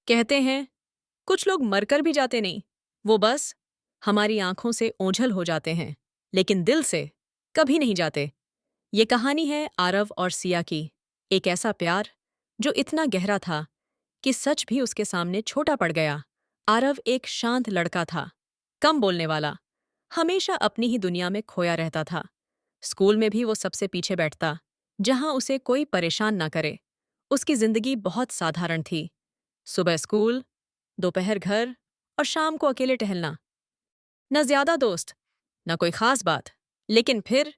कहते हैं कुछ लोग मरकर भी जाते नहीं, वो बस हमारी आंखों से ओझल हो जाते हैं, लेकिन दिल से कभी नहीं जाते। ये कहानी है आरव और सिया की। एक ऐसा प्यार जो इतना गहरा था कि सच भी उसके सामने छोटा पड़ गया। आरव एक शांत लड़का था, कम बोलने वाला, हमेशा अपनी ही दुनिया में खोया रहता था। स्कूल में भी वो सबसे पीछे बैठता, जहां उसे कोई परेशान ना करे। उसकी जिंदगी बहुत साधारण थी। सुबह स्कूल, दोपहर घर और शाम को अकेले टहलना। न ज्यादा दोस्त, न कोई खास बात। लेकिन फिर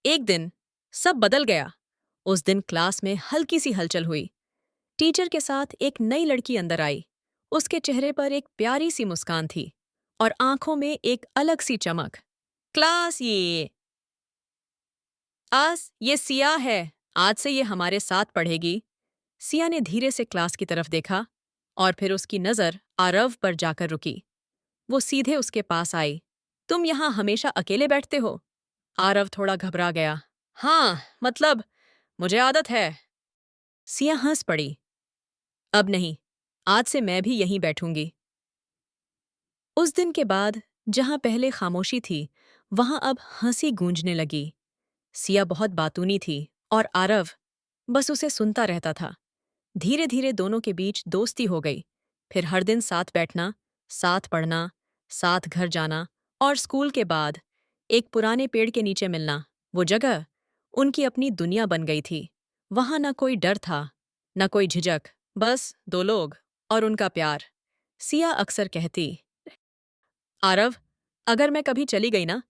एक दिन सब बदल गया। उस दिन क्लास में हल्की सी हलचल हुई। टीचर के साथ एक नई लड़की अंदर आई। उसके चेहरे पर एक प्यारी सी मुस्कान थी और आंखों में एक अलग सी चमक। क्लास ये सिया है। आज से ये हमारे साथ पढ़ेगी। सिया ने धीरे से क्लास की तरफ देखा और फिर उसकी नजर आरव पर जाकर रुकी। वो सीधे उसके पास आई। तुम यहाँ हमेशा अकेले बैठते हो? आरव थोड़ा घबरा गया। हाँ, मतलब मुझे आदत है। सिया हंस पड़ी। अब नहीं, आज से मैं भी यहीं बैठूंगी। उस दिन के बाद जहां पहले खामोशी थी, वहां अब हंसी गूंजने लगी। सिया बहुत बातूनी थी और आरव बस उसे सुनता रहता था। धीरे धीरे दोनों के बीच दोस्ती हो गई। फिर हर दिन साथ बैठना, साथ पढ़ना, साथ घर जाना और स्कूल के बाद एक पुराने पेड़ के नीचे मिलना। वो जगह उनकी अपनी दुनिया बन गई थी। वहां न कोई डर था, न कोई झिझक, बस दो लोग और उनका प्यार। सिया अक्सर कहती, आरव, अगर मैं कभी चली गई ना,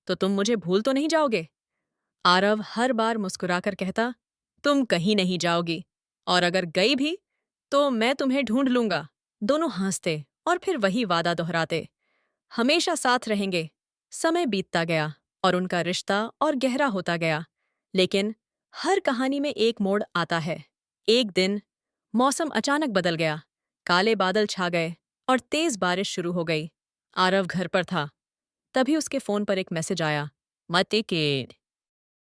तो तुम मुझे भूल तो नहीं जाओगे? आरव हर बार मुस्कुराकर कहता, तुम कहीं नहीं जाओगी, और अगर गई भी तो मैं तुम्हें ढूंढ लूंगा। दोनों हंसते और फिर वही वादा दोहराते, हमेशा साथ रहेंगे। समय बीतता गया और उनका रिश्ता और गहरा होता गया। लेकिन हर कहानी में एक मोड़ आता है। एक दिन मौसम अचानक बदल गया। काले बादल छा गए और तेज बारिश शुरू हो गई। आरव घर पर था। तभी उसके फोन पर एक मैसेज आया, मत के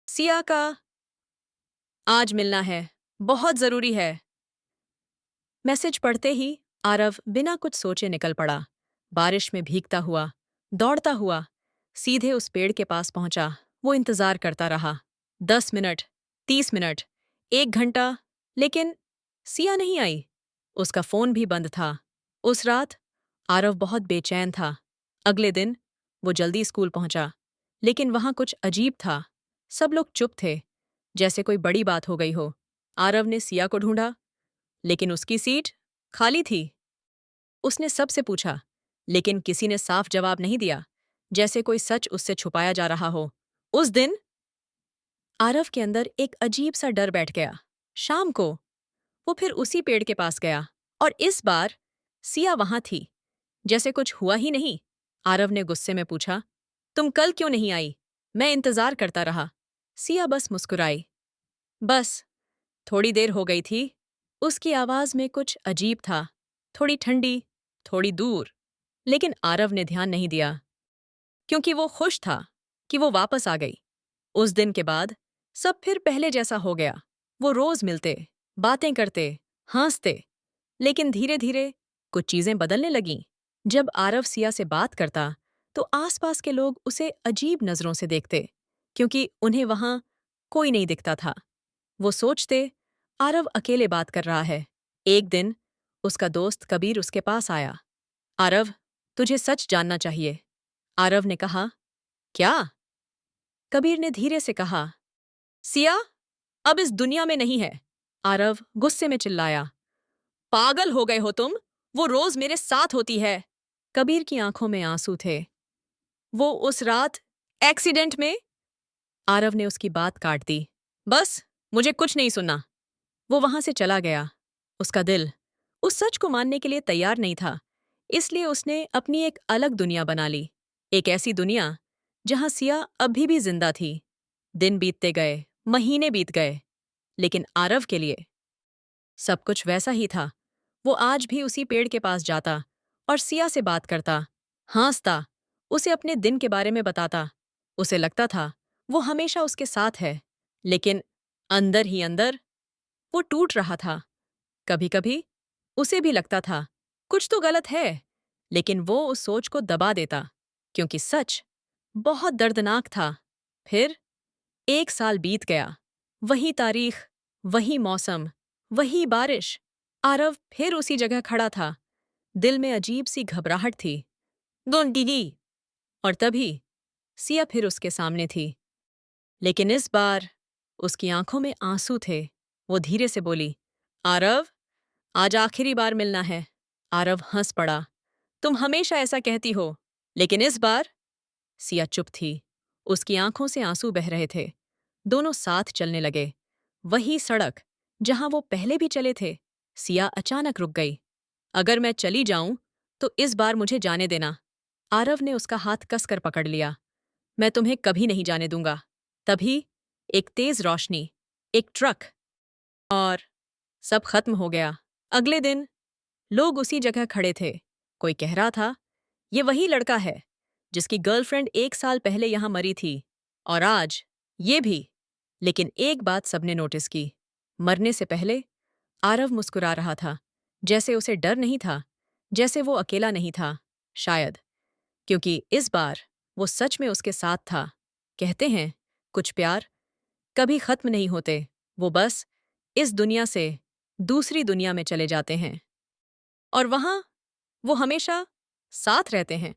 सिया का आज मिलना है, बहुत जरूरी है। मैसेज पढ़ते ही आरव बिना कुछ सोचे निकल पड़ा। बारिश में भीगता हुआ, दौड़ता हुआ सीधे उस पेड़ के पास पहुंचा। वो इंतजार करता रहा। 10 मिनट, 30 मिनट, 1 घंटा, लेकिन सिया नहीं आई। उसका फोन भी बंद था। उस रात आरव बहुत बेचैन था। अगले दिन वो जल्दी स्कूल पहुंचा, लेकिन वहां कुछ अजीब था। सब लोग चुप थे, जैसे कोई बड़ी बात हो गई हो। आरव ने सिया को ढूंढा, लेकिन उसकी सीट खाली थी। उसने सबसे पूछा, लेकिन किसी ने साफ जवाब नहीं दिया, जैसे कोई सच उससे छुपाया जा रहा हो। उस दिन आरव के अंदर एक अजीब सा डर बैठ गया। शाम को वो फिर उसी पेड़ के पास गया और इस बार सिया वहां थी, जैसे कुछ हुआ ही नहीं। आरव ने गुस्से में पूछा, तुम कल क्यों नहीं आई? मैं इंतजार करता रहा। सिया बस मुस्कुराई। बस थोड़ी देर हो गई थी। उसकी आवाज में कुछ अजीब था, थोड़ी ठंडी, थोड़ी दूर। लेकिन आरव ने ध्यान नहीं दिया, क्योंकि वो खुश था कि वो वापस आ गई। उस दिन के बाद सब फिर पहले जैसा हो गया। वो रोज मिलते, बातें करते, हंसते। लेकिन धीरे धीरे कुछ चीजें बदलने लगीं। जब आरव सिया से बात करता, तो आसपास के लोग उसे अजीब नजरों से देखते, क्योंकि उन्हें वहां कोई नहीं दिखता था। वो सोचते, आरव अकेले बात कर रहा है। एक दिन उसका दोस्त कबीर उसके पास आया। आरव, तुझे सच जानना चाहिए। आरव ने कहा, क्या? कबीर ने धीरे से कहा, सिया अब इस दुनिया में नहीं है। आरव गुस्से में चिल्लाया, पागल हो गए हो तुम? वो रोज मेरे साथ होती है। कबीर की आंखों में आंसू थे। वो उस रात एक्सीडेंट में। आरव ने उसकी बात काट दी। बस, मुझे कुछ नहीं सुनना। वो वहां से चला गया। उसका दिल उस सच को मानने के लिए तैयार नहीं था, इसलिए उसने अपनी एक अलग दुनिया बना ली। एक ऐसी दुनिया जहां सिया अभी भी जिंदा थी। दिन बीतते गए, महीने बीत गए, लेकिन आरव के लिए सब कुछ वैसा ही था। वो आज भी उसी पेड़ के पास जाता और सिया से बात करता, हंसता, उसे अपने दिन के बारे में बताता। उसे लगता था वो हमेशा उसके साथ है, लेकिन अंदर ही अंदर वो टूट रहा था। कभी कभी उसे भी लगता था कुछ तो गलत है, लेकिन वो उस सोच को दबा देता, क्योंकि सच बहुत दर्दनाक था। फिर 1 साल बीत गया। वही तारीख, वही मौसम, वही बारिश। आरव फिर उसी जगह खड़ा था। दिल में अजीब सी घबराहट थी। डोंट दीदी। और तभी सिया फिर उसके सामने थी। लेकिन इस बार उसकी आंखों में आंसू थे। वो धीरे से बोली, आरव, आज आखिरी बार मिलना है। आरव हंस पड़ा। तुम हमेशा ऐसा कहती हो, लेकिन इस बार। सिया चुप थी। उसकी आंखों से आंसू बह रहे थे। दोनों साथ चलने लगे। वही सड़क जहां वो पहले भी चले थे। सिया अचानक रुक गई। अगर मैं चली जाऊं तो इस बार मुझे जाने देना। आरव ने उसका हाथ कसकर पकड़ लिया। मैं तुम्हें कभी नहीं जाने दूंगा। तभी एक तेज रोशनी, एक ट्रक, और सब खत्म हो गया। अगले दिन लोग उसी जगह खड़े थे। कोई कह रहा था, ये वही लड़का है जिसकी गर्लफ्रेंड 1 साल पहले यहां मरी थी। और आज ये भी। लेकिन एक बात सबने नोटिस की। मरने से पहले आरव मुस्कुरा रहा था, जैसे उसे डर नहीं था, जैसे वो अकेला नहीं था। शायद क्योंकि इस बार वो सच में उसके साथ था। कहते हैं, कुछ प्यार कभी खत्म नहीं होते, वो बस इस दुनिया से दूसरी दुनिया में चले जाते हैं। और वहां वो हमेशा साथ रहते हैं।